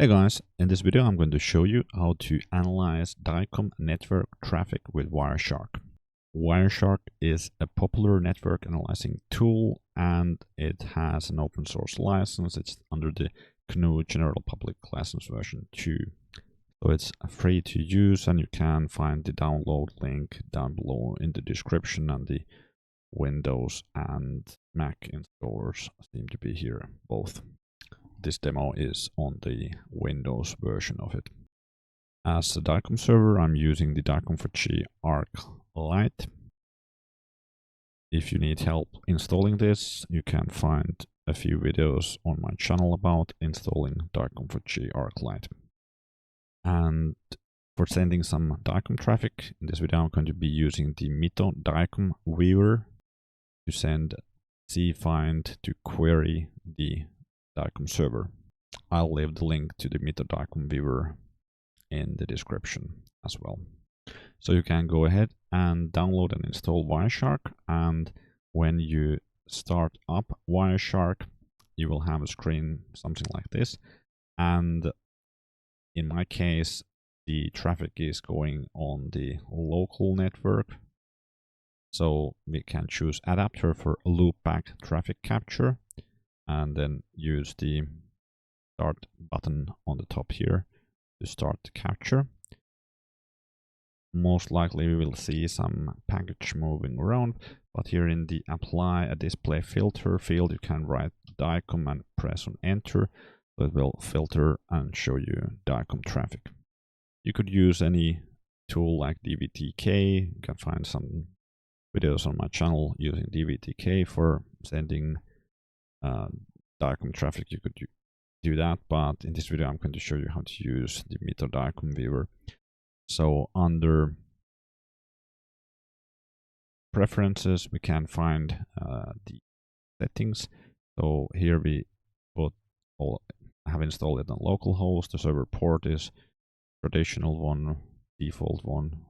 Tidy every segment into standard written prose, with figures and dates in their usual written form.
Hey guys, in this video I'm going to show you how to analyze DICOM network traffic with Wireshark. Wireshark is a popular network analyzing tool and it has an open source license. It's under the GNU General Public License version 2. So it's free to use and you can find the download link down below in the description, and the Windows and Mac installers seem to be here both. This demo is on the Windows version of it. As a DICOM server, I'm using the DICOM4CHEE Arc Light. If you need help installing this, you can find a few videos on my channel about installing DICOM4CHEE Arc Light. And for sending some DICOM traffic, in this video I'm going to be using the Mito DICOM Viewer to send cfind to query the DICOM server. I'll leave the link to the Mito DICOM Viewer in the description as well. So you can go ahead and download and install Wireshark, and when you start up Wireshark you will have a screen something like this, and in my case the traffic is going on the local network. So we can choose adapter for loopback traffic capture and then use the start button on the top here to start the capture. Most likely we will see some package moving around, but here in the apply a display filter field you can write DICOM and press on enter, so it will filter and show you DICOM traffic. You could use any tool like DVTK. You can find some videos on my channel using DVTK for sending DICOM traffic. You could do that, but in this video I'm going to show you how to use the Mito DICOM Viewer. So under preferences we can find the settings. So here we have installed it on localhost. The server port is traditional one, default one.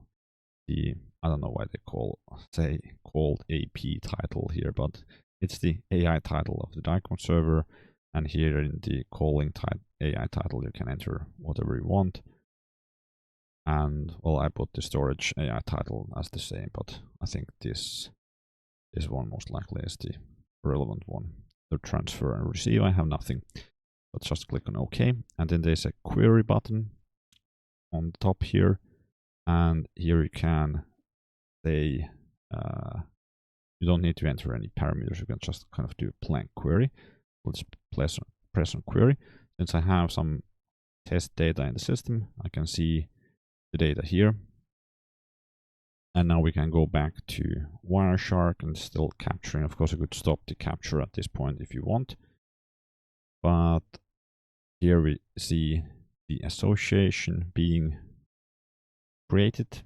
I don't know why they called AP title here, but it's the AI title of the DICOM server, and here in the calling AI title you can enter whatever you want. And well, I put the storage AI title as the same, but I think this one most likely is the relevant one. The transfer and receive, I have nothing, but just click on OK, and then there's a query button on the top here, and here you can say you don't need to enter any parameters. You can just kind of do a blank query. Let's press on query. Since I have some test data in the system, I can see the data here. And now we can go back to Wireshark and still capturing. Of course, you could stop the capture at this point if you want. But here we see the association being created.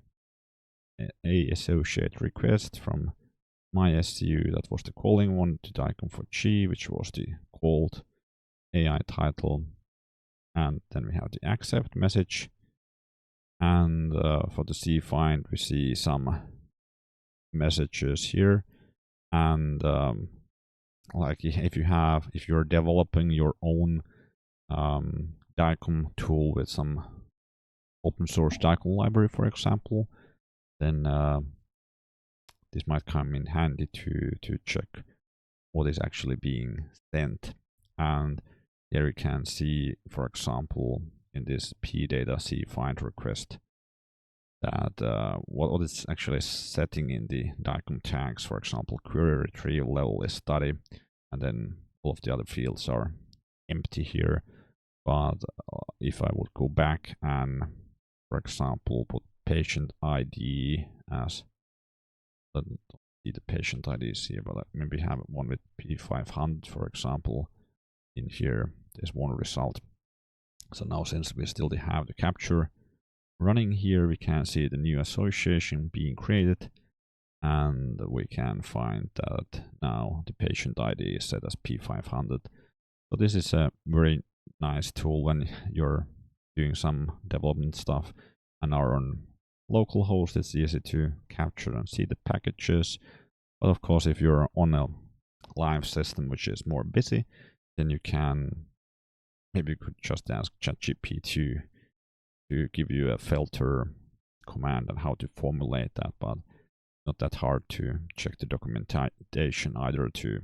A associate request from MySCU, that was the calling one, to DICOM4CHEE, which was the called AI title, and then we have the accept message, and for the cfind we see some messages here, and like if you're developing your own DICOM tool with some open source DICOM library, for example, then this might come in handy to check what is actually being sent. And here you can see, for example, in this pdata cfind request that what is actually setting in the DICOM tags. For example, query retrieve level is study, and then all of the other fields are empty here. But if I would go back and, for example, put patient ID as, I don't see the patient IDs here, but maybe have one with P500, for example. In here, there's one result. So now, since we still have the capture running here, we can see the new association being created, and we can find that now the patient ID is set as P500. So this is a very nice tool when you're doing some development stuff and are on localhost. It's easy to capture and see the packages, but of course if you're on a live system which is more busy, then you can maybe you could just ask ChatGPT to give you a filter command and how to formulate that, but not that hard to check the documentation either to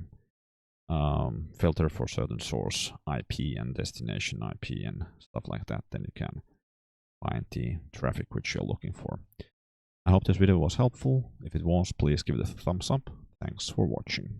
filter for certain source IP and destination IP and stuff like that. Then you can find the traffic which you're looking for. I hope this video was helpful. If it was, please give it a thumbs up. Thanks for watching.